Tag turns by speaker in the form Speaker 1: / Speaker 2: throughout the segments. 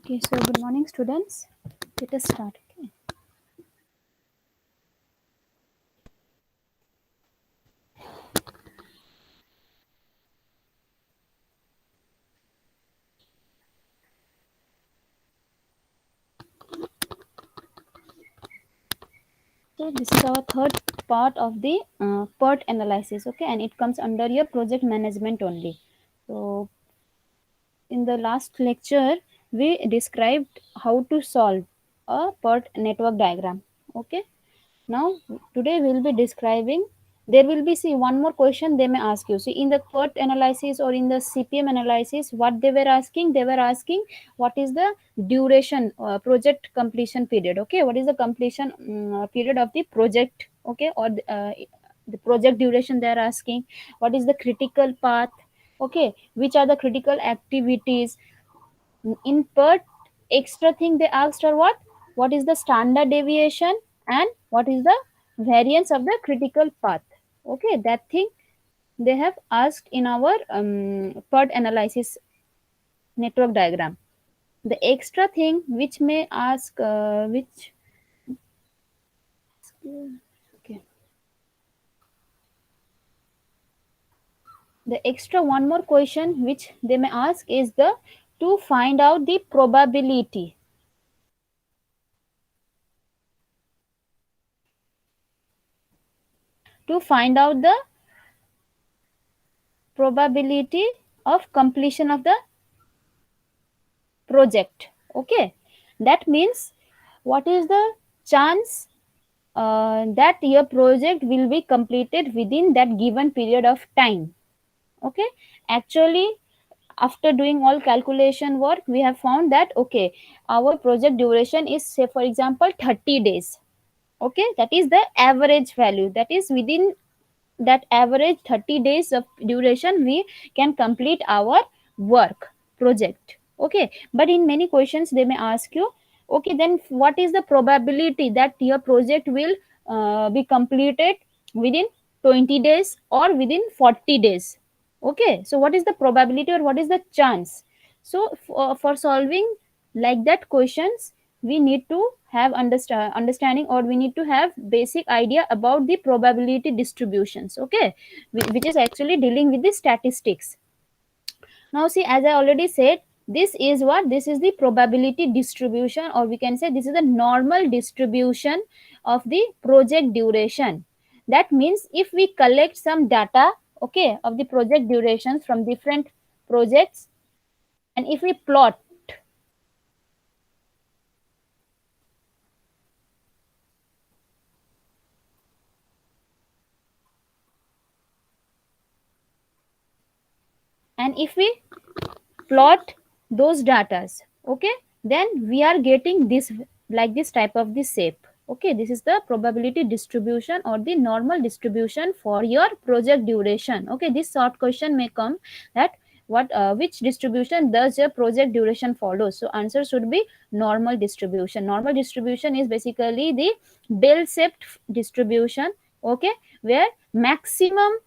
Speaker 1: Okay, so good morning, students. Let us start. Okay. So this is our third part of the PERT analysis. Okay, and it comes under your project management only. So in the last lecture, we described how to solve a PERT network diagram. Okay. Now, today we'll be describing. There will be see one more question they may ask you. See in the PERT analysis or in the CPM analysis, what they were asking? They were asking what is the duration, project completion period. Okay, what is the completion period of the project? Okay, or the project duration they are asking. What is the critical path? Okay, which are the critical activities? In PERT, extra thing they asked are what is the standard deviation and what is the variance of the critical path. Okay, that thing they have asked in our PERT analysis network diagram. The extra thing which may ask which okay, the extra one more question which they may ask is the to find out the probability, to find out the probability of completion of the project. Okay, that means what is the chance that your project will be completed within that given period of time. Okay, actually after doing all calculation work we have found that okay, our project duration is say for example 30 days. Okay, that is the average value, that is within that average 30 days of duration we can complete our work project. Okay, but in many questions they may ask you, okay, then what is the probability that your project will be completed within 20 days or within 40 days? Okay, so what is the probability or what is the chance? So for solving like that questions, we need to have understanding, or we need to have basic idea about the probability distributions. Okay, which is actually dealing with the statistics. Now see, as I already said, this is the probability distribution, or we can say this is the normal distribution of the project duration. That means if we collect some data, okay, of the project durations from different projects, and if we plot, and if we plot those datas, okay, then we are getting this like this type of this shape. Okay, this is the probability distribution or the normal distribution for your project duration. Okay, this short question may come that what which distribution does your project duration follow? So answer should be normal distribution. Normal distribution is basically the bell shaped distribution. Okay, where maximum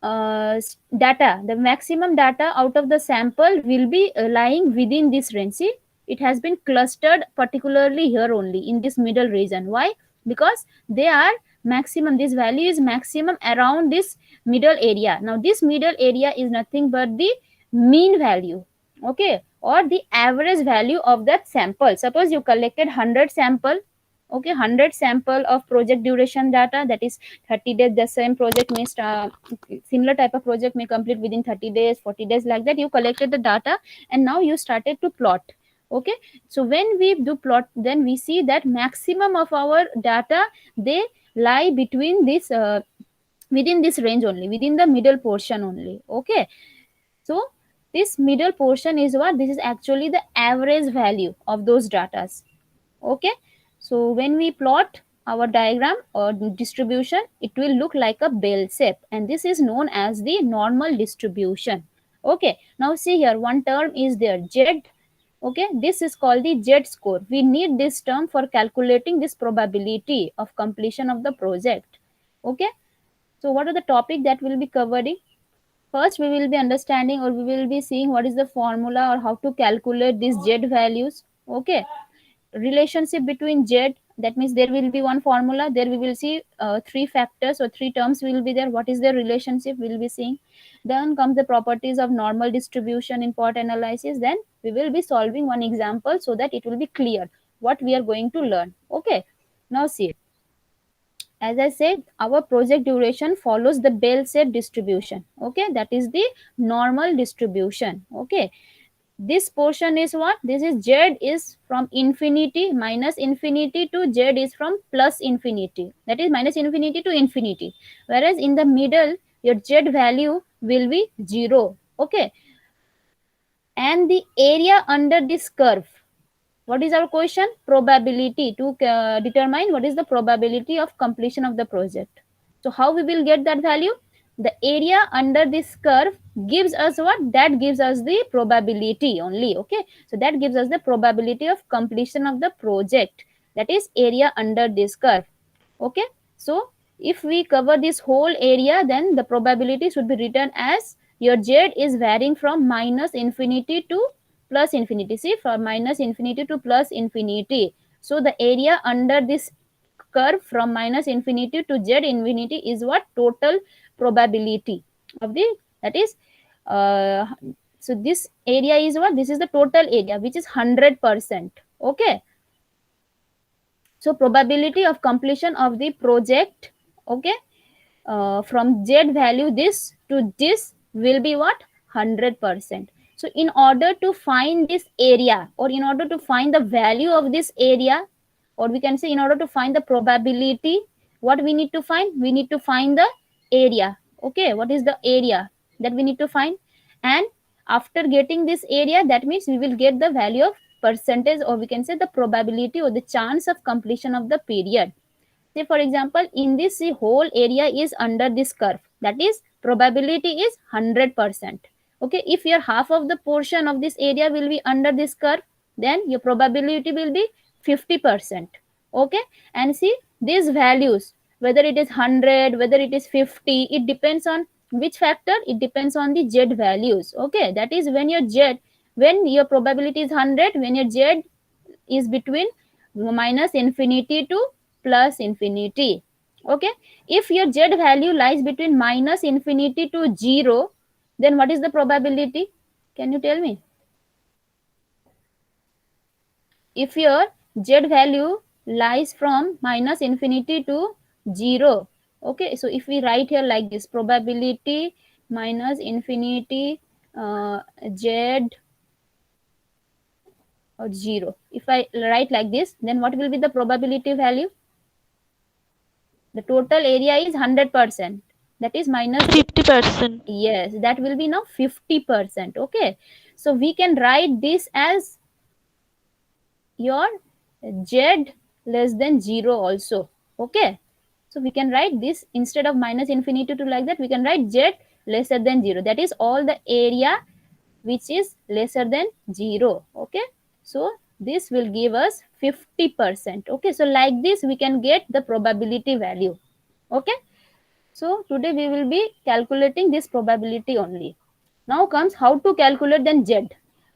Speaker 1: data, the maximum data out of the sample will be lying within this range. See, it has been clustered particularly here only in this middle region. Why? Because they are maximum, this value is maximum around this middle area. Now this middle area is nothing but the mean value, okay, or the average value of that sample. Suppose you collected 100 sample, okay, 100 sample of project duration data, that is 30 days. The same project may start, similar type of project may complete within 30 days, 40 days, like that. You collected the data and now you started to plot. Okay, so when we do plot, then we see that maximum of our data, they lie between this within this range only, within the middle portion only. Okay, so this middle portion is what, this is actually the average value of those datas. Okay, so when we plot our diagram or distribution, it will look like a bell shape, and this is known as the normal distribution. Okay, now see here, one term is there, z. Okay, this is called the z score. We need this term for calculating this probability of completion of the project. Okay, so what are the topic that we'll be covering? First, we will be understanding, or we will be seeing what is the formula or how to calculate these z values. Okay, relationship between z, that means there will be one formula, there we will see three factors or three terms will be there, what is the relationship we will be seeing. Then comes the properties of normal distribution in part analysis. Then we will be solving one example so that it will be clear what we are going to learn. Okay, now see, as I said, our project duration follows the bell shape distribution. Okay, that is the normal distribution. Okay, this portion is what, this is z is from infinity minus infinity to z is from plus infinity, that is minus infinity to infinity, whereas in the middle your z value will be 0. Okay, and the area under this curve, what is our question, probability, to determine what is the probability of completion of the project. So how we will get that value, the area under this curve gives us what, that gives us the probability only. Okay, so that gives us the probability of completion of the project, that is area under this curve. Okay, so if we cover this whole area, then the probability should be written as your z is varying from minus infinity to plus infinity. See, from minus infinity to plus infinity, so the area under this curve from minus infinity to z infinity is what, total probability of the, that is uh, so this area is what, this is the total area which is 100%. Okay, so probability of completion of the project. Okay, from z value this to this will be what, 100%. So in order to find this area, or in order to find the value of this area, or we can say in order to find the probability, what we need to find, we need to find the area. Okay, what is the area that we need to find, and after getting this area, that means we will get the value of percentage, or we can say the probability or the chance of completion of the period. Say for example, in this, the whole area is under this curve, that is probability is 100%. Okay, if your half of the portion of this area will be under this curve, then your probability will be 50%. Okay, and see these values, whether it is 100, whether it is 50, it depends on which factor, it depends on the z values. Okay, that is when your z, when your probability is 100, when your z is between minus infinity to plus infinity. Okay, if your z value lies between minus infinity to 0, then what is the probability, can you tell me? If your z value lies from minus infinity to 0, okay, so if we write here like this, probability minus infinity z or 0, if I write like this, then what will be the probability value, the total area is 100%, that is minus,
Speaker 2: 50%.
Speaker 1: yes, that will be now 50%. Okay, so we can write this as your z less than 0 also. Okay, so we can write this, instead of minus infinity to like that, we can write z lesser than 0, that is all the area which is lesser than 0. Okay, so this will give us 50%. Okay, so like this we can get the probability value. Okay, so today we will be calculating this probability only. Now comes how to calculate then z.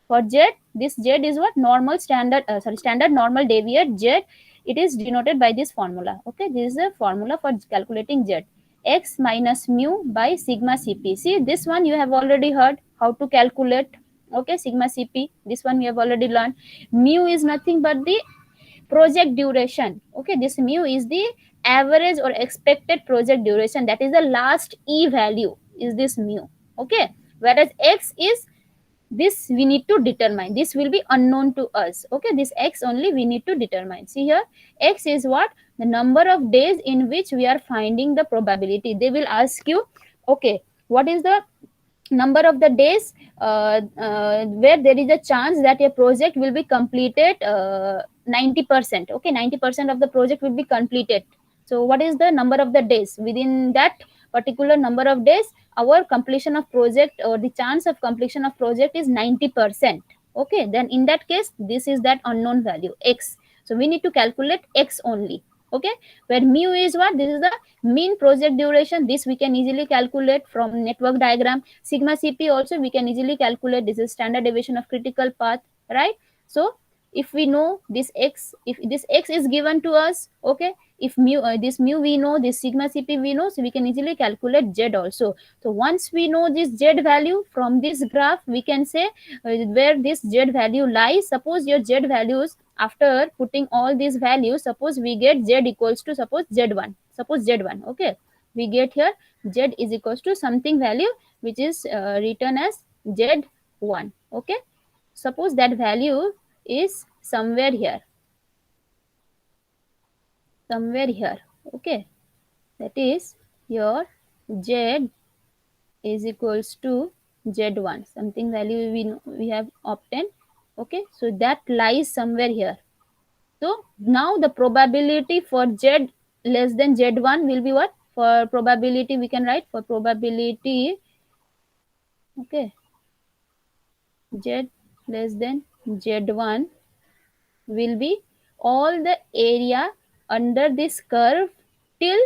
Speaker 1: For z, this z is what, normal standard, standard normal deviate z. It is denoted by this formula. Okay, this is the formula for calculating z. X minus mu by sigma Cp. See, this one you have already heard how to calculate. Okay, sigma Cp. This one we have already learned. Mu is nothing but the project duration. Okay, this mu is the average or expected project duration, that is the last e value is this mu. Okay, whereas x is, this we need to determine, this will be unknown to us. Okay, this x only we need to determine. See here, x is what, the number of days in which we are finding the probability. They will ask you, okay, what is the number of the days where there is a chance that a project will be completed 90%. Okay, 90% of the project will be completed. So what is the number of the days, within that particular number of days our completion of project, or the chance of completion of project is 90%. Okay, then in that case this is that unknown value x, so we need to calculate x only. Okay, where mu is what? This is the mean project duration. This we can easily calculate from network diagram. Sigma CP also we can easily calculate. This is standard deviation of critical path, right? So if we know this x, if this x is given to us, okay, if mu this mu we know, this sigma CP we know, so we can easily calculate z also. So once we know this z value from this graph, we can say where this z value lies. Suppose your z values, after putting all these values, suppose we get z equals to, suppose z1, suppose z1, okay, we get here z is equals to something value which is written as z1, okay. Suppose that value is somewhere here, okay, that is your z is equals to z1, something value we have obtained, okay. So that lies somewhere here. So now the probability for z less than z1 will be what? For probability we can write, for probability, okay, z less than z1 will be all the area under this curve till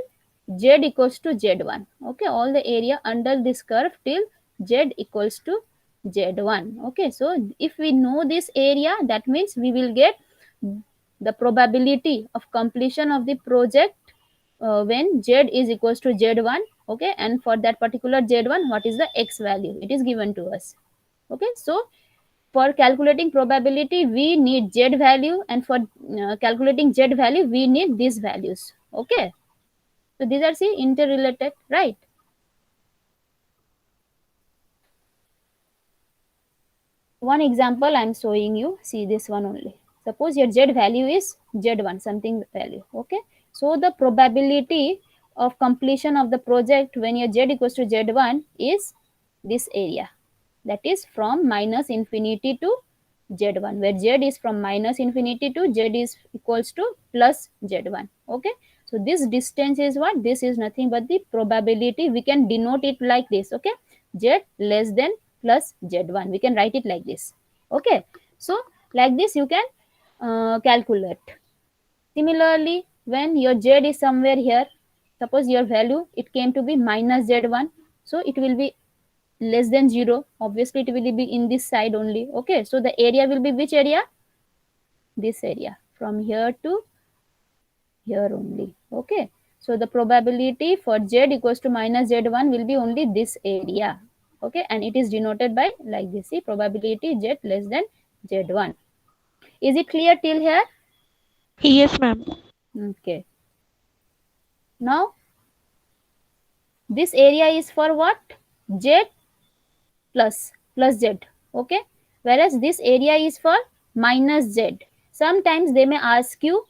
Speaker 1: z equals to z1, okay, all the area under this curve till z equals to z1, okay. So if we know this area, that means we will get the probability of completion of the project when z is equals to z1, okay, and for that particular z1 what is the x value, it is given to us, okay. So for calculating probability we need z value, and for calculating z value we need these values, okay. So these are, see, interrelated, right? One example I'm showing you, see this one only. Suppose your z value is z1 something value, okay. So the probability of completion of the project when your z equals to z1 is this area, that is from minus infinity to z1, where z is from minus infinity to z is equals to plus z1, okay. So this distance is what? This is nothing but the probability. We can denote it like this, okay, z less than plus z1, we can write it like this, okay. So like this you can calculate. Similarly, when your z is somewhere here, suppose your value it came to be minus z1, so it will be less than 0, obviously it will be in this side only, okay. So the area will be which area? This area, from here to here only, okay. So the probability for z equals to minus z1 will be only this area, okay, and it is denoted by like this, see, probability z less than z1. Is it clear till here?
Speaker 2: Yes, ma'am.
Speaker 1: Okay, now this area is for what? Z plus z, okay, whereas this area is for minus z. Sometimes they may ask you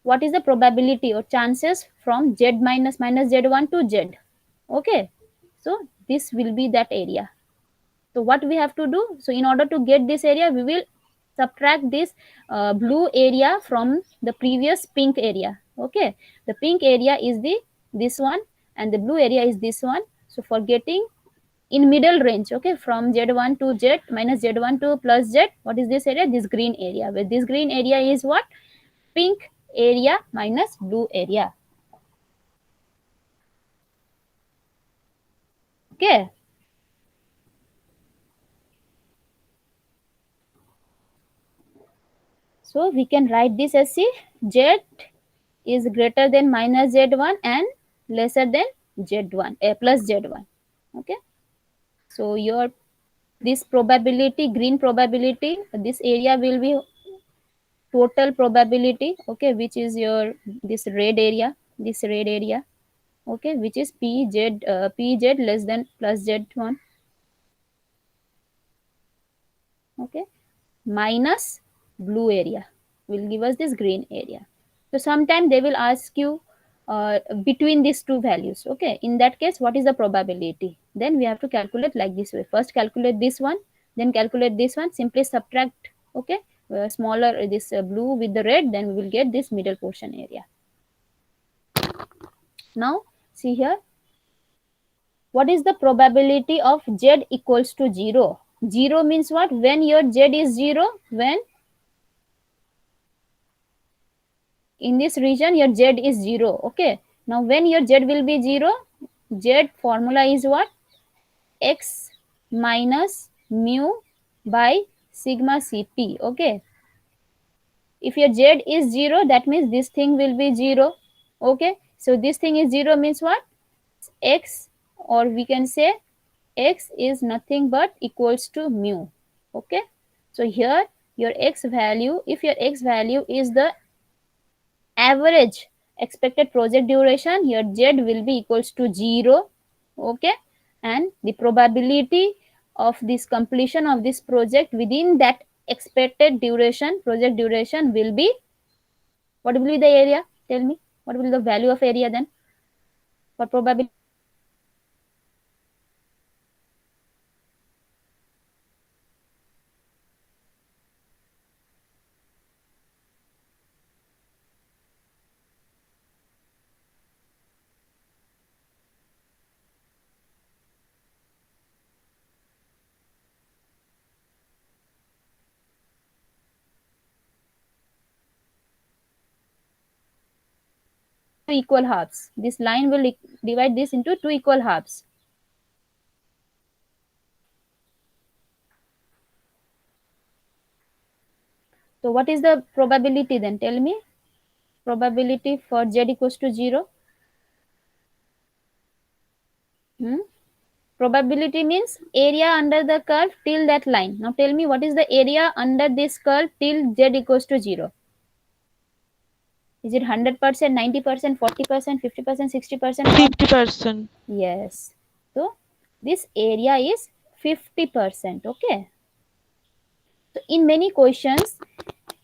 Speaker 1: what is the probability or chances from z minus z1 to z, okay. So this will be that area. So what we have to do, so in order to get this area we will subtract this blue area from the previous pink area, okay. The pink area is the this one and the blue area is this one. So for getting in middle range, okay, from z1 to z minus z1 to plus z, what is this area? This green area, where this green area is what? Pink area minus blue area, okay. So we can write this as, see, z is greater than minus z1 and lesser than z1 plus z1, okay. So your this probability, green probability, this area will be total probability, okay, which is your this red area, okay, which is pz less than plus z1, okay, minus blue area will give us this green area. So sometime they will ask you between these two values, okay. In that case what is the probability? Then we have to calculate like this way. First calculate this one, then calculate this one, simply subtract, okay, smaller this blue with the red, then we will get this middle portion area. Now see here, what is the probability of z equals to 0? 0 means what? When your z is 0, when in this region your z is 0. Okay, now when your z will be 0, z formula is what? X minus mu by sigma Cp. Okay, if your z is 0, that means this thing will be 0. Okay, so this thing is 0 means what? X, or we can say x is nothing but equals to mu. Okay, so here your x value, if your x value is the average expected project duration, your z will be equals to 0. Okay, and the probability of this completion of this project within that expected duration, project duration, will be, what will be the area? Tell me, what will be the value of area then for probability? Two equal halves. This line will divide this into two equal halves. So what is the probability then? Tell me. Probability for z equals to 0. Hmm? Probability means area under the curve till that line. Now tell me, what is the area under this curve till z equals to 0? Is it 100%, 90%, 40%, 50%, 60%?
Speaker 2: 50%.
Speaker 1: Yes. So this area is 50%. Okay. So in many questions,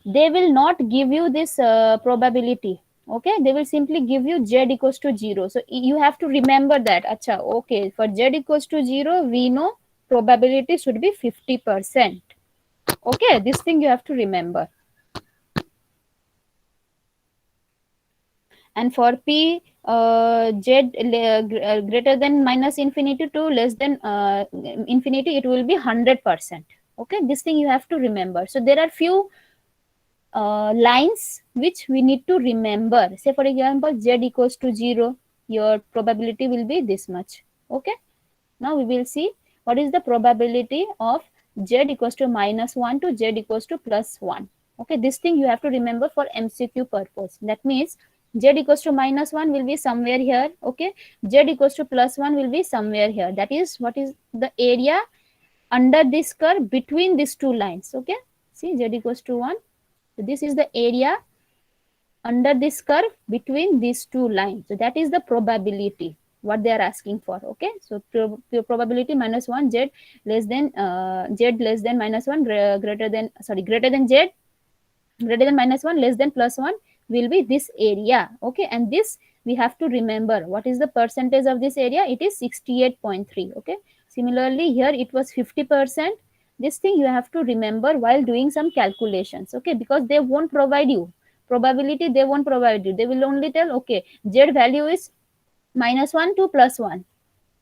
Speaker 1: they will not give you this probability. Okay, they will simply give you z equals to 0. So you have to remember that. Acha, okay, for z equals to 0, we know probability should be 50%. Okay, this thing you have to remember. And for p z greater than minus infinity to less than infinity, it will be 100%. Okay, this thing you have to remember. So there are few lines which we need to remember. Say for example, z equals to 0, your probability will be this much. Okay, now we will see what is the probability of z equals to minus 1 to z equals to plus 1. Okay, this thing you have to remember for MCQ purpose. That means z equals to minus 1 will be somewhere here. Okay, z equals to plus 1 will be somewhere here. That is what is the area under this curve between these two lines. Okay, see, z equals to 1. So this is the area under this curve between these two lines. So that is the probability what they are asking for. Okay, so probability minus 1 z less than minus 1 greater than z greater than minus 1 less than plus 1 will be this area. Okay, and this we have to remember what is the percentage of this area. It is 68.3. Okay, similarly here it was 50%. This thing you have to remember while doing some calculations. Okay, because they won't provide you probability, they won't provide you, they will only tell, okay, z value is minus 1 to plus 1,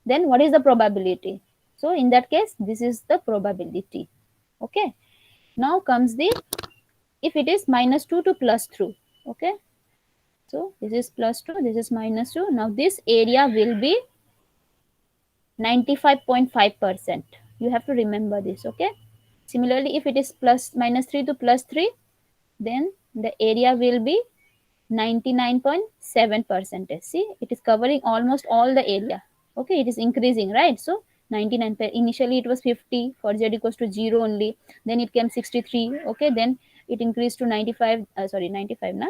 Speaker 1: then what is the probability? So in that case, this is the probability. Okay, now comes the, if it is minus 2 to plus 3. Okay, so this is plus 2, this is minus 2. Now this area will be 95.5%. You have to remember this. Okay, similarly if it is plus minus 3 to plus 3, then the area will be 99.7%. See, it is covering almost all the area. Okay, it is increasing, right? So 99, initially it was 50 for z equals to 0 only, then it came 63. Okay, then it increased to 95, 95 na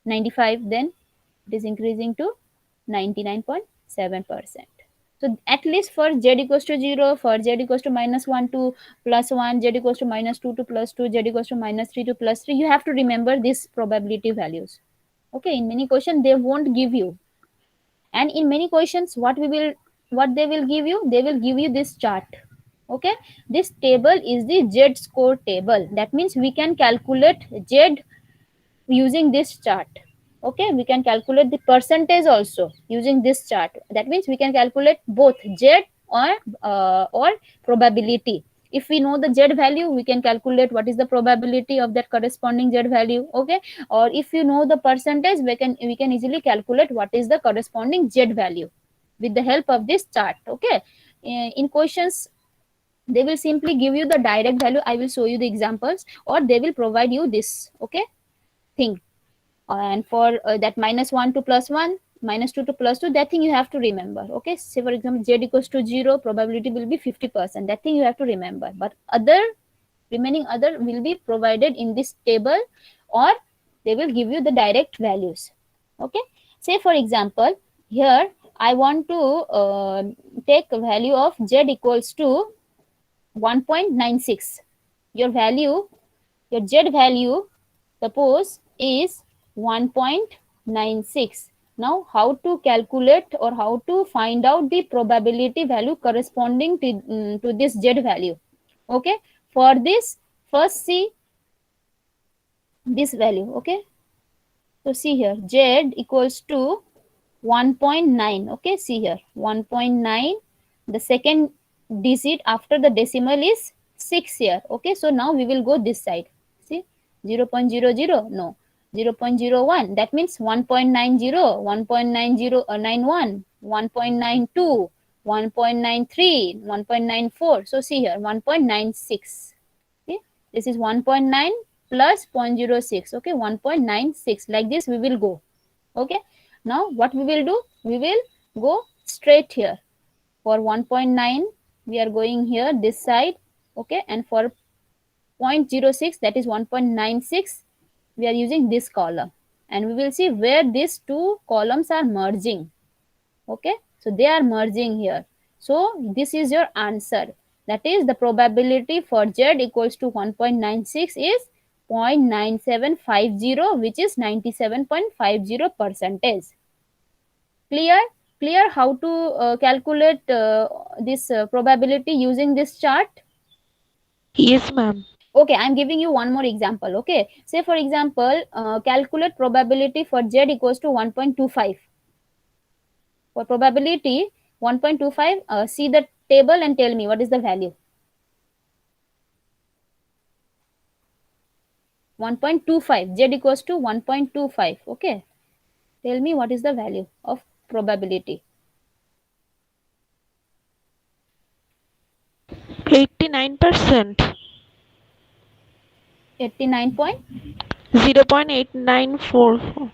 Speaker 1: 95, then it is increasing to 99.7%. So at least for z equals to 0, for z equals to minus 1 to plus 1, z equals to minus 2 to plus 2, z equals to minus 3 to plus 3, you have to remember these probability values. Okay, in many questions they won't give you, and in many questions what they will give you, they will give you this chart. Okay, this table is the z score table. That means we can calculate z using this chart. Okay, we can calculate the percentage also using this chart. That means we can calculate both z or probability If we know the z value, we can calculate what is the probability of that corresponding z value. Okay, or if you know the percentage, we can easily calculate what is the corresponding z value with the help of this chart. Okay, in questions they will simply give you the direct value. I will show you the examples, or they will provide you this, okay, thing. And for that -1 to +1, -2 to +2, that thing you have to remember. Okay, say for example z equals to 0, probability will be 50%. That thing you have to remember. But remaining other will be provided in this table, or they will give you the direct values. Okay, say for example here I want to take a value of z equals to 1.96. Your value, your z value, suppose is 1.96. Now how to calculate or how to find out the probability value corresponding to this z value? Okay, for this first see this value. Okay, so see here z equals to 1.9. Okay, see here 1.9, the second digit after the decimal is 6 here. Okay, so now we will go this side. See 0.00, no, 0.01, that means 1.90, 1.9091, 1.92, 1.93, 1.94. So see here 1.96. Okay, this is 1.9 plus 0.06. Okay, 1.96, like this we will go. Okay, now what we will do, we will go straight here. For 1.9 we are going here this side. Okay, and for 0.06, that is 1.96, we are using this column, and we will see where these two columns are merging. Okay, so they are merging here. So this is your answer. That is the probability for z equals to 1.96 is 0.9750, which is 97.50%. Clear how to calculate this probability using this chart?
Speaker 2: Yes, ma'am.
Speaker 1: Okay, I'm giving you one more example. Okay, say for example calculate probability for z equals to 1.25. For probability 1.25, see the table and tell me what is the value. 1.25, z equals to 1.25. Okay, tell me what is the value of probability.
Speaker 2: 89%.
Speaker 1: 89 point.
Speaker 2: 0.8944.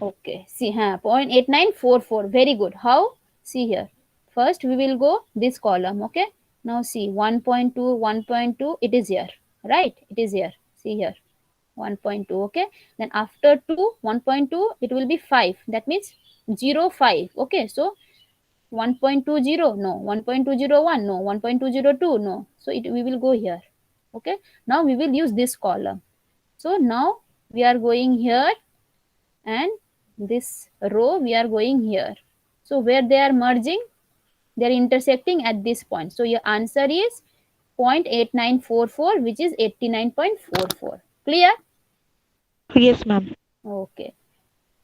Speaker 1: Okay, see, 0.8944. Very good. How? See here. First, we will go this column. Okay. Now, see 1.2, 1.2. It is here, right? It is here. See here, 1.2. Okay. Then after 2, 1.2, it will be 5. That means 0, 5. Okay. So 1.20, no. 1.201, no. 1.202, no. So we will go here. Okay. Now we will use this column. So now we are going here, and this row we are going here. So where they are merging, they are intersecting at this point. So your answer is 0.8944, which is 89.44. Clear?
Speaker 2: Yes, ma'am.
Speaker 1: Okay.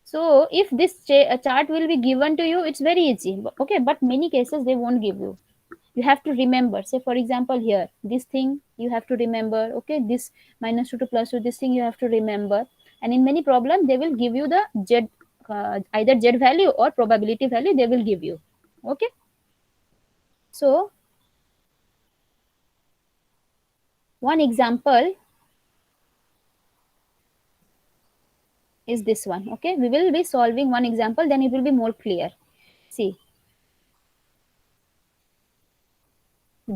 Speaker 1: So if this chart will be given to you, it's very easy. Okay, but many cases they won't give you. You have to remember. Say for example here, this thing you have to remember. Okay, this -2 to +2, this thing you have to remember. And in many problems they will give you the z, either z value or probability value they will give you. Okay, so one example is this one. Okay, we will be solving one example, then it will be more clear. See,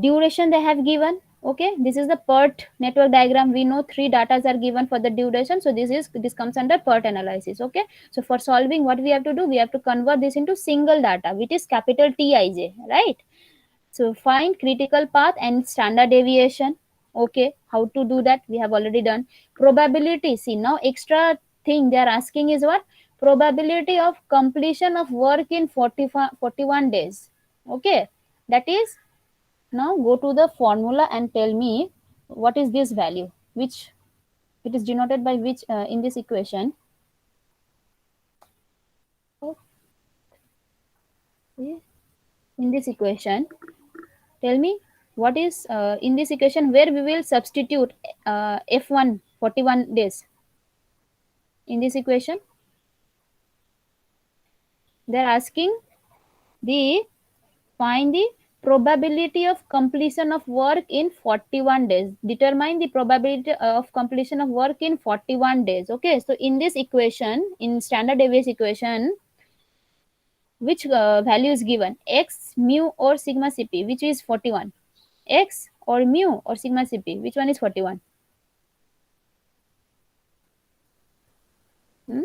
Speaker 1: duration they have given. Okay, this is the PERT network diagram. We know three datas are given for the duration, so this comes under PERT analysis. Okay, so for solving, what we have to do, we have to convert this into single data, which is capital Tij, right? So find critical path and standard deviation. Okay, how to do that we have already done. Probability, see, now extra thing they are asking is what? Probability of completion of work in 41 days. Okay, that is, now go to the formula and tell me what is this value, which it is denoted by which in this equation. Okay, in this equation, tell me What is in this equation where we will substitute f1 41 days in this equation? They're asking the find the probability of completion of work in 41 days. Determine the probability of completion of work in 41 days. Okay, so in this equation, in standard deviation equation, which value is given? X, mu or sigma Cp, which is 41? X or mu or sigma Cp, which one is 41? Hmm?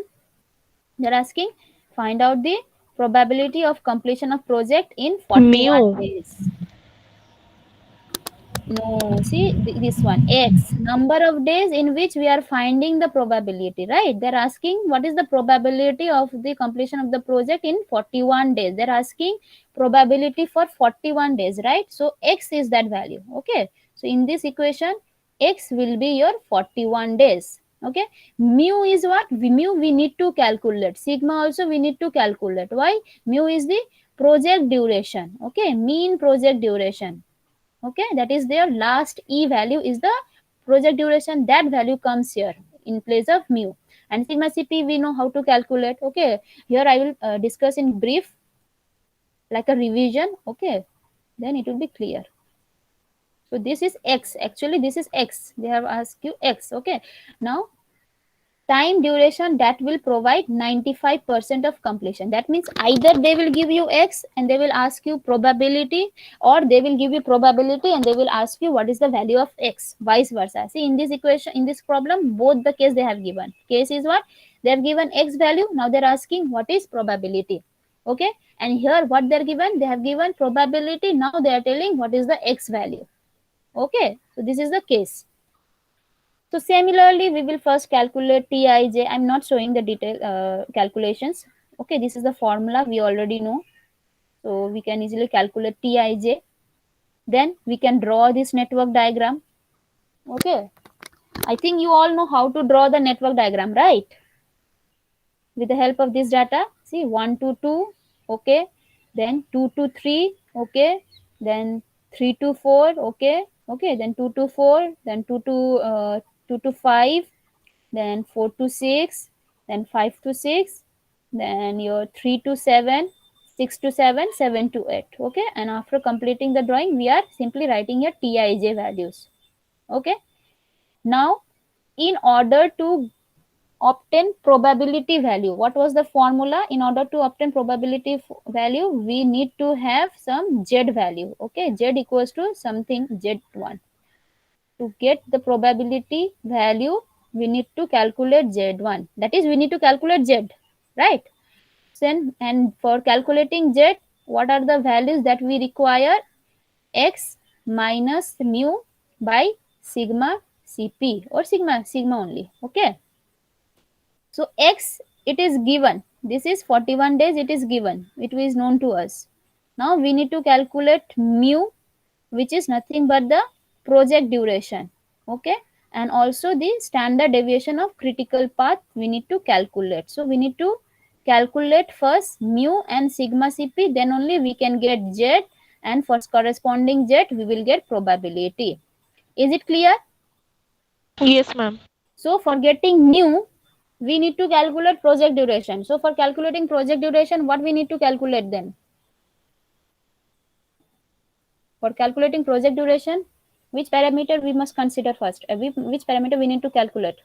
Speaker 1: They're asking find out the probability of completion of project in 41
Speaker 2: Mu.
Speaker 1: days. No, see this one x number of days in which we are finding the probability, right? They're asking what is the probability of the completion of the project in 41 days. They're asking probability for 41 days, right? So x is that value. Okay, so in this equation x will be your 41 days. Okay, mu is what? Mu we need to calculate, sigma also we need to calculate. Why? Mu is the project duration. Okay, mean project duration. Okay, that is their last e value is the project duration. That value comes here in place of mu. And sigma Cp we know how to calculate. Okay, here I will discuss in brief like a revision. Okay, then it will be clear. So this is x, actually this is x, they have asked you x. Okay, now time duration that will provide 95% of completion. That means either they will give you x and they will ask you probability, or they will give you probability and they will ask you what is the value of x, vice versa. See in this equation, in this problem, both the case they have given. Case is what? They have given x value, now they're asking what is probability. Okay, and here what they're given, they have given probability, now they are telling what is the x value. Okay, so this is the case. So similarly, we will first calculate Tij. I'm not showing the detail calculations. Okay, this is the formula we already know. So we can easily calculate Tij. Then we can draw this network diagram. Okay, I think you all know how to draw the network diagram, right? With the help of this data, see 1 to 2, okay, then 2 to 3, okay, then 3 to 4, okay, okay, then 2 to 4, then 2 to 5, then 4 to 6, then 5 to 6, then your 3 to 7, 6 to 7, 7 to 8. Okay, and after completing the drawing, we are simply writing your Tij values. Okay, now in order to obtain probability value, what was the formula? In order to obtain probability value, we need to have some z value. Okay, z equals to something z1. To get the probability value, we need to calculate z1. That is, we need to calculate z, right? Then, and for calculating z, what are the values that we require? X minus mu by sigma Cp, or sigma only. Okay, so x, it is given, this is 41 days, it is given, it is known to us. Now we need to calculate mu, which is nothing but the project duration. Okay, and also the standard deviation of critical path we need to calculate. So we need to calculate first mu and sigma Cp, then only we can get z, and for corresponding z we will get probability. Is it clear?
Speaker 2: Yes, ma'am.
Speaker 1: So for getting mu, we need to calculate project duration. So for calculating project duration, what we need to calculate then? For calculating project duration, which parameter we must consider first? Which parameter we need to calculate?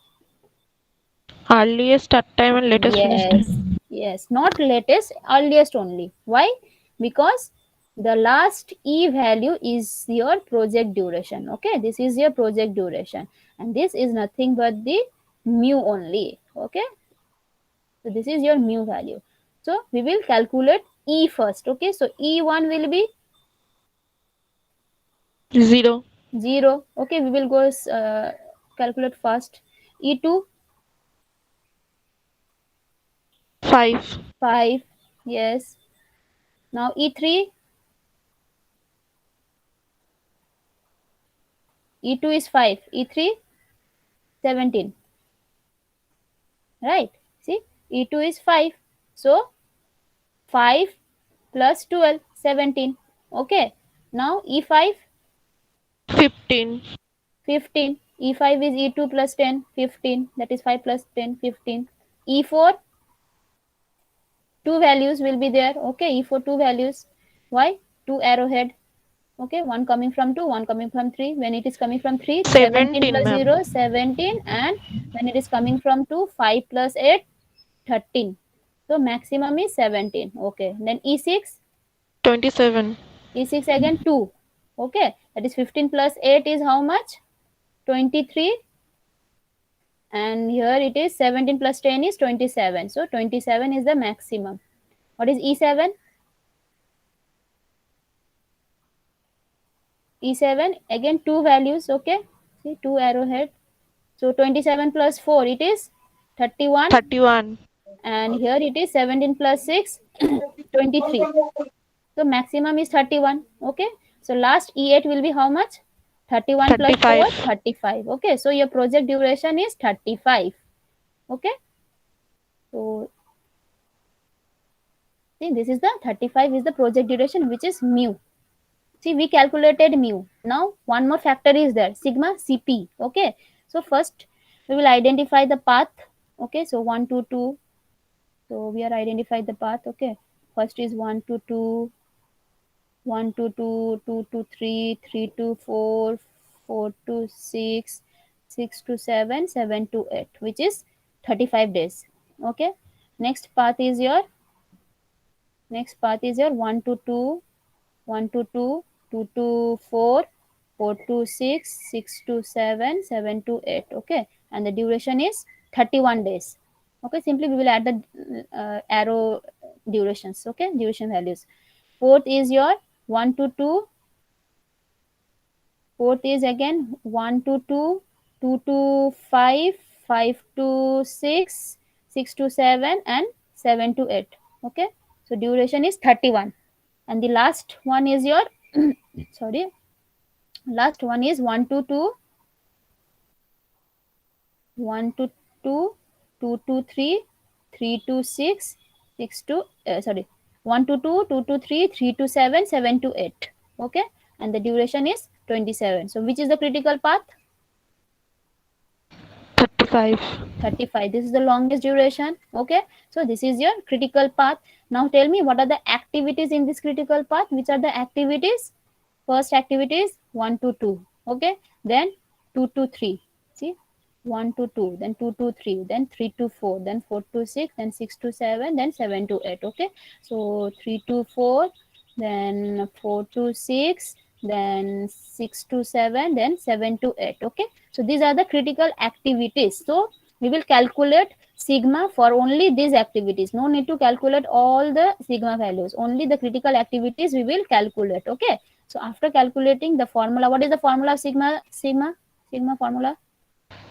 Speaker 2: Earliest start time and latest finish
Speaker 1: Yes,
Speaker 2: time.
Speaker 1: yes, not latest, earliest only. Why? Because the last E value is your project duration. Okay, this is your project duration, and this is nothing but the mu only. Okay, so this is your mu value. So we will calculate E first. Okay, so E1 will be
Speaker 2: 0.
Speaker 1: 0. Okay, we will go calculate first. E2,
Speaker 2: 5.
Speaker 1: 5. Yes. Now E3, E2 is 5. E3, 17. Right. See, E2 is 5. So 5 plus 12, 17. Okay. Now E5,
Speaker 2: 15.
Speaker 1: 15. E5 is E2 plus 10, 15. That is 5 plus 10, 15. E4, two values will be there. Okay, E4 two values. Why? Two arrowhead. Okay, one coming from 2, one coming from 3. When it is coming from 3, 17
Speaker 2: 17,
Speaker 1: plus
Speaker 2: ma'am.
Speaker 1: 0, 17. And when it is coming from 2, 5 plus 8, 13. So maximum is 17. Okay, then E6,
Speaker 2: 27.
Speaker 1: E6 again 2. Okay, that is 15 plus 8 is how much? 23. And here it is 17 plus 10 is 27. So 27 is the maximum. What is E7? E7 again two values. Okay, see two arrowhead. So 27 plus 4 it is 31.
Speaker 2: 31.
Speaker 1: And here it is 17 plus 6 23. So maximum is 31. Okay, so last E8 will be how much? 31 plus 4,
Speaker 2: 35.
Speaker 1: 35. Okay, so your project duration is 35. Okay, so see, this is the 35 is the project duration, which is mu. See, we calculated mu. Now one more factor is there, sigma CP. Okay, so first we will identify the path. Okay, so 1 to 2. So we are identified the path. Okay, first is 1 to 2, 1 to 2, 2 to 3, 3 to 4, 4 to 6, 6 to 7, 7 to 8, which is 35 days. Okay, next path is your 1 to 2, 1 to 2, 2 to 4, 4 to 6, 6 to 7, 7 to 8. Okay, and the duration is 31 days. Okay, simply we will add the arrow durations. Okay, duration values. Fourth is your 1 to 2. Fourth is again 1 to 2, 2 to 5, 5 to 6, 6 to 7, and 7 to 8. Okay, so duration is 31. And the last one is your sorry, last one is 1 to 2, 1 to 2, 2 to 3, 3 to 6, 6 to sorry, 1 to 2, 2 to 3, 3 to 7, 7 to 8. Okay, and the duration is 27. So which is the critical path?
Speaker 2: 35.
Speaker 1: 35. This is the longest duration. Okay, so this is your critical path. Now tell me, what are the activities in this critical path? Which are the activities? First activity is 1 to 2. Okay, then 2 to 3. See, 1 to 2, then 2 to 3, then 3 to 4, then 4 to 6, then 6 to 7, then 7 to 8. Okay, so 3 to 4, then 4 to 6, then 6 to 7, then 7 to 8. Okay, so these are the critical activities. So we will calculate sigma for only these activities. No need to calculate all the sigma values. Only the critical activities we will calculate. Okay, so after calculating the formula, what is the formula of sigma formula?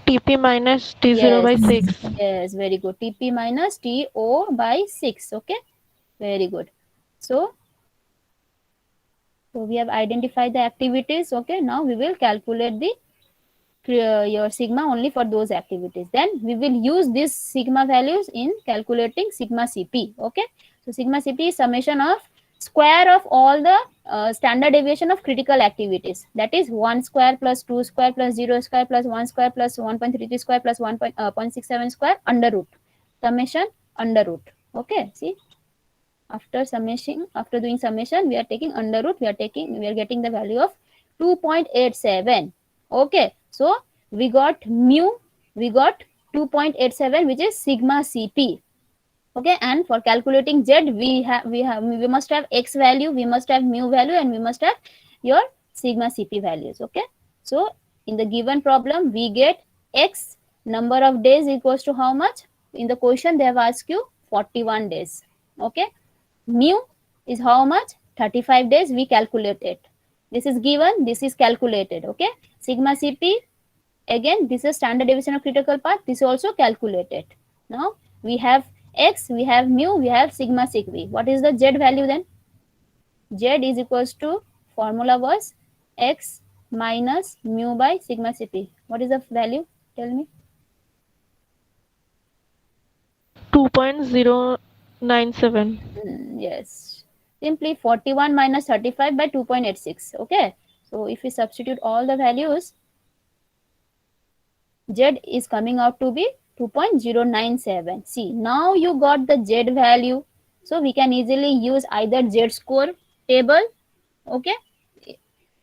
Speaker 2: TP minus T0
Speaker 1: Yes,
Speaker 2: by 6.
Speaker 1: yes, very good. TP minus TO by 6. Okay, very good. So we have identified the activities. Okay, now we will calculate the your sigma only for those activities. Then we will use these sigma values in calculating sigma CP. Okay, so sigma CP is summation of square of all the standard deviation of critical activities. That is 1 square plus 2 square plus 0 square plus 1 square plus 1.33 square plus 1.67 square under root. Summation under root. Okay, see, after summation, after doing summation, we are taking under root, we are getting the value of 2.87. Okay, so we got mu, we got 2.87, which is sigma CP. Okay, and for calculating Z, we must have X value, we must have mu value, and we must have your sigma CP values. Okay, so in the given problem, we get X number of days equals to how much? In the question, they have asked you 41 days. Okay, mu is how much? 35 days. We calculate it. This is given, this is calculated. Okay, sigma CP, again this is standard deviation of critical path, this is also calculated. Now we have X, we have mu, we have sigma CP. What is the Z value then? Z is equals to, formula was X minus mu by sigma CP. What is the value? Tell me.
Speaker 2: 2.097.
Speaker 1: Yes, simply 41 minus 35 by 2.86. Okay, So if we substitute all the values, Z is coming out to be 2.097. See, now you got the Z value. So we can easily use either Z score table, okay,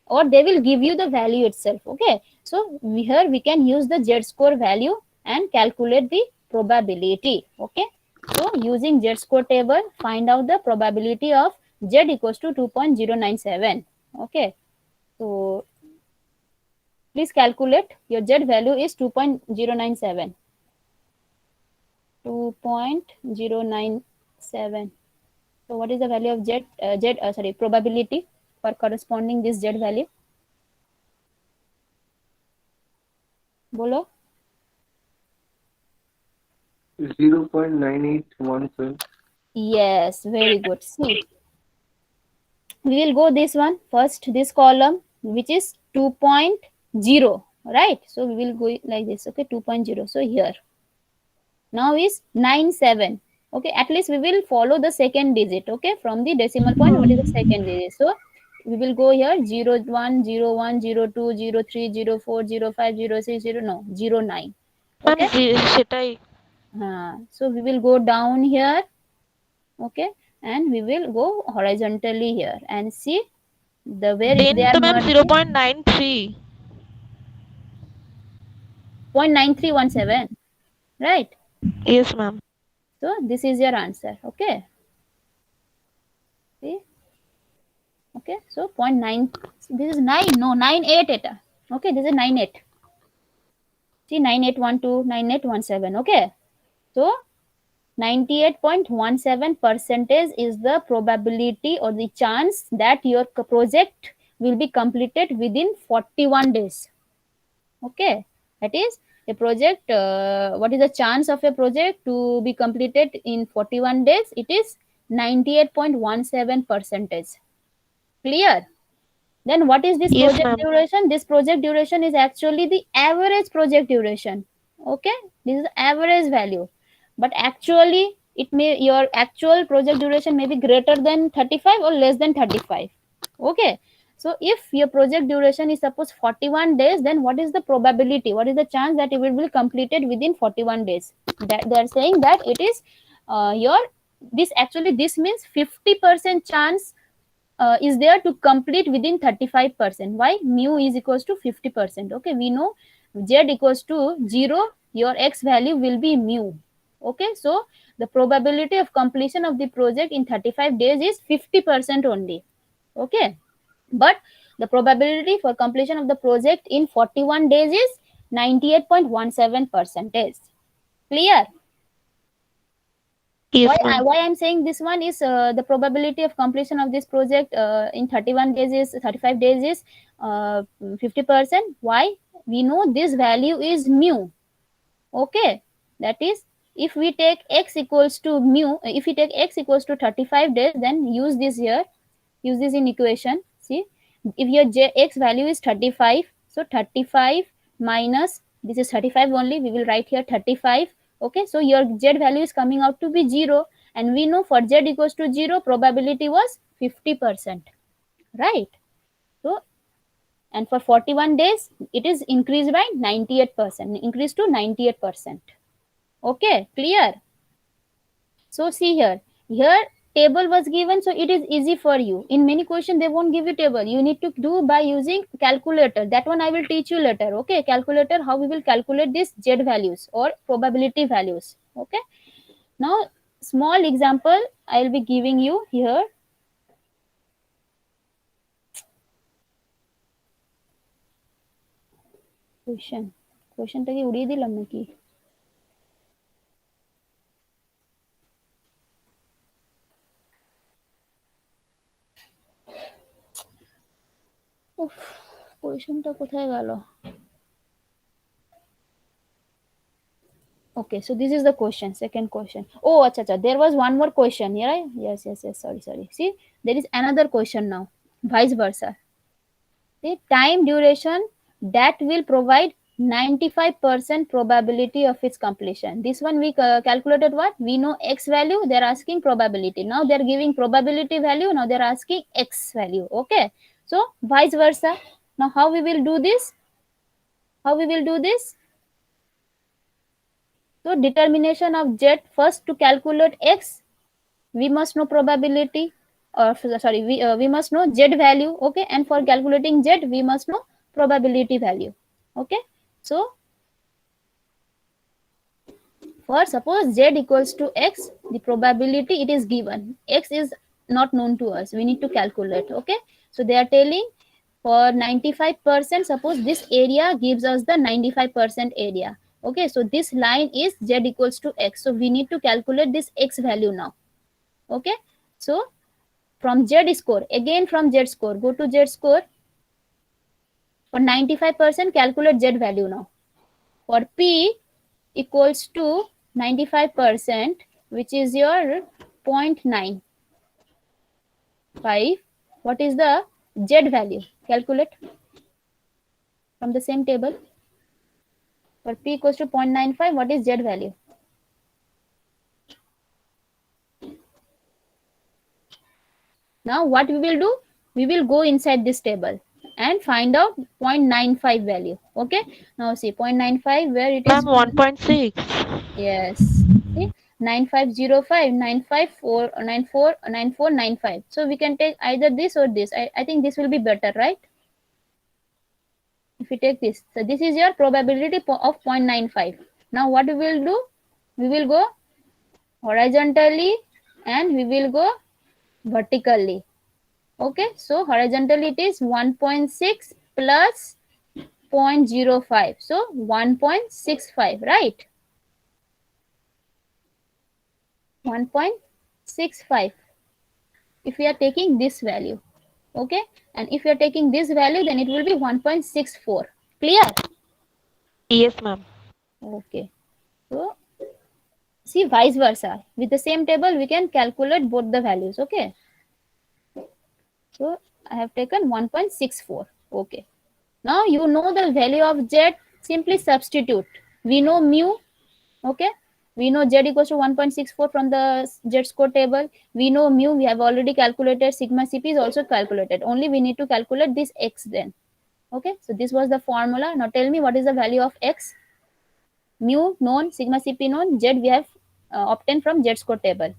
Speaker 1: or they will give you the value itself, okay. So here we can use the Z score value and calculate the probability, okay. So using Z score table, find out the probability of Z equals to 2.097, okay. So please calculate. Your Z value is 2.097. 2.097. So what is the value of probability for corresponding this Z value? Bolo.
Speaker 3: 0.9817.
Speaker 1: Yes, very good. See, we will go this one first, this column, which is 2.0, right? So we will go like this, okay, 2.0. So here, now is 97. Okay, at least we will follow the second digit, okay, from the decimal point. What is the second digit? So we will go here 0 1 0 1 0 2 0 3 0 4 0 5 0 6 0 no 0 9.
Speaker 2: Ma'am,
Speaker 1: Okay,
Speaker 2: সেটাই
Speaker 1: so we will go down here, okay, and we will go horizontally here and see the where if
Speaker 2: 10
Speaker 1: they
Speaker 2: তো
Speaker 1: are
Speaker 2: ma'am
Speaker 1: merging.
Speaker 2: 0.93.
Speaker 1: 0.9317, right?
Speaker 2: Yes ma'am.
Speaker 1: So this is your answer, okay. See, okay, so 0.9, this is 9, no 98 eta, okay, this is 98. See, 9812 9817, okay. So 98.17% is the probability or the chance that your project will be completed within 41 days, okay. That is a project, what is the chance of a project to be completed in 41 days? It is 98.17%. Clear? Then what is this
Speaker 2: Yes
Speaker 1: project
Speaker 2: ma'am.
Speaker 1: duration? This project duration is actually the average project duration, okay. This is the average value, but actually it may, your actual project duration may be greater than 35 or less than 35, okay. So if your project duration is suppose 41 days, then what is the probability, what is the chance that it will be completed within 41 days? That they are saying that it is your, this actually, this means 50% chance is there to complete within 35%. Why? Mu is equals to 50%, okay. We know Z equals to 0, your x value will be mu, okay. So the probability of completion of the project in 35 days is 50% only, okay. But the probability for completion of the project in 41 days is 98.17%. Clear?
Speaker 2: Yes ma'am.
Speaker 1: Why I'm saying this one is the probability of completion of this project in 31 days is 35 days is 50%. Why? We know this value is mu, okay. That is, if we take x equals to mu, if we take x equals to 35 days, then use this here, use this in equation. See, if your x value is 35, so 35 minus, this is 35 only, we will write here 35, okay. So your z value is coming out to be 0, and we know for z equals to 0, probability was 50%, right? So, and for 41 days it is increased by 98%, increased to 98%, okay. Clear? So see here, here table was given, so it is easy for you. In many questions they won't give you table, you need to do by using calculator. That one I will teach you later, okay. Calculator, how we will calculate this z values or probability values, okay. Now small example I will be giving you here. কোয়েশ্চেনটা কি উড়িয়ে দিলাম নাকি? উফ, কোয়েশ্চেনটা কোথায় গেল? Okay, so this is the question, second question. Oh, acha, there was one more question here, right? Yes, sorry. See, there is another question now, vice versa. The time duration that will provide 95% probability of its completion. This one we calculated what? We know x value, they're asking probability. Now they're giving probability value, now they're asking x value, okay. So vice versa. Now how we will do this? How we will do this? So determination of z, first to calculate x, we must know probability, or sorry, we must know z value. Okay, and for calculating z we must know probability value. Okay, so for suppose z equals to x, the probability it is given, x is not known to us, we need to calculate. Okay, so they are telling for 95%, suppose this area gives us the 95% area. Okay, so this line is z equals to x, so we need to calculate this x value now. Okay, so from z score, again from z score, go to z score. For 95%, calculate z value now. For p equals to 95%, which is your 0.95, what is the z value? Calculate from the same table. For p equals to 0.95, what is z value? Now what we will do? We will go inside this table and find out 0.95 value. Okay. Now see 0.95 where it is.
Speaker 2: Ma'am, 1.6.
Speaker 1: Yes. See 9505, 954, 94, 9495. So we can take either this or this. I think this will be better, right? If we take this. So this is your probability of 0.95. Now what we will do? We will go horizontally and we will go vertically. Okay, so horizontally it is 1.6 plus 0.05, so 1.65, right? 1.65 if we are taking this value. Okay, and if you are taking this value, then it will be 1.64. Clear?
Speaker 2: Yes, ma'am.
Speaker 1: Okay, so see vice versa, with the same table we can calculate both the values. Okay, so I have taken 1.64. Okay, now you know the value of z, simply substitute. We know mu. Okay, we know z equals to 1.64 from the z score table. We know mu, we have already calculated. Sigma cp is also calculated, only we need to calculate this x then. Okay, so this was the formula. Now tell me what is the value of x. Mu known, sigma cp known, z we have obtained from z score table.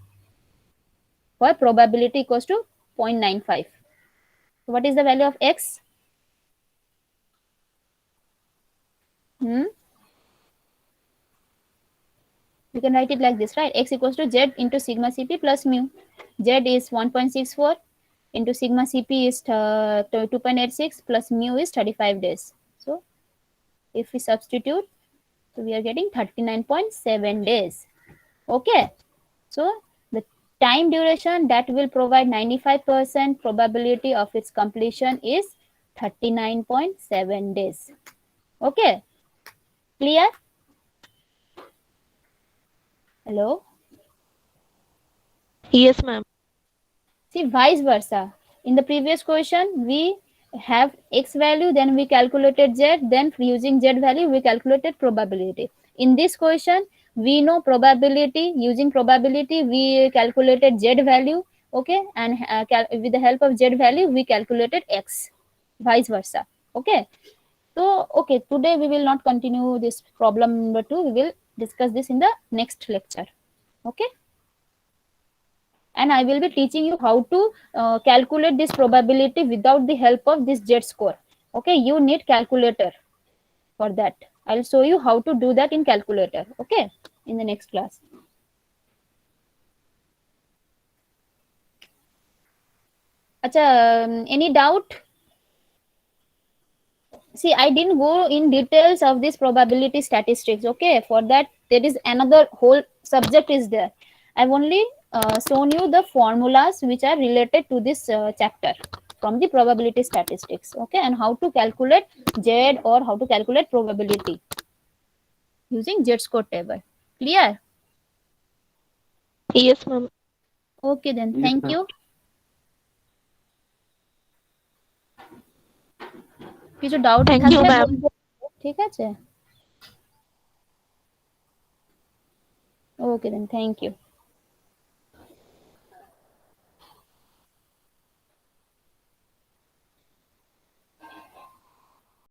Speaker 1: For probability equals to 0.95. So what is the value of x? Hmm? We can write it like this, right? X equals to z into sigma cp plus mu. Z is 1.64 into sigma cp is 2.86 plus mu is 35 days. So if we substitute, so we are getting 39.7 days. Okay, so the time duration that will provide 95% probability of its completion is 39.7 days. Okay, clear? Hello?
Speaker 2: Yes, ma'am.
Speaker 1: See, vice versa. In the previous question, we have x value, then we calculated z, then using z value, we calculated probability. In this question, we know probability. Using probability, we calculated z value. Okay, and with the help of z value, we calculated x. Vice versa. Okay. So, okay, today we will not continue this problem number 2. We will discuss this in the next lecture. Okay, and I will be teaching you how to calculate this probability without the help of this z score. Okay, you need calculator for that. I'll show you how to do that in calculator. Okay, in the next class. Acha, any doubt? See, I didn't go in details of this probability statistics. Okay, for that there is another whole subject is there. I've only shown you the formulas which are related to this chapter from the probability statistics. Okay, and how to calculate z or how to calculate probability using z score table. Clear?
Speaker 2: Yes, ma'am.
Speaker 1: Okay, then thank you. কিছু doubt
Speaker 2: Thank you,
Speaker 1: থাকলে
Speaker 2: ma'am.
Speaker 1: বলবো, ঠিক আছে? Okay, then thank you.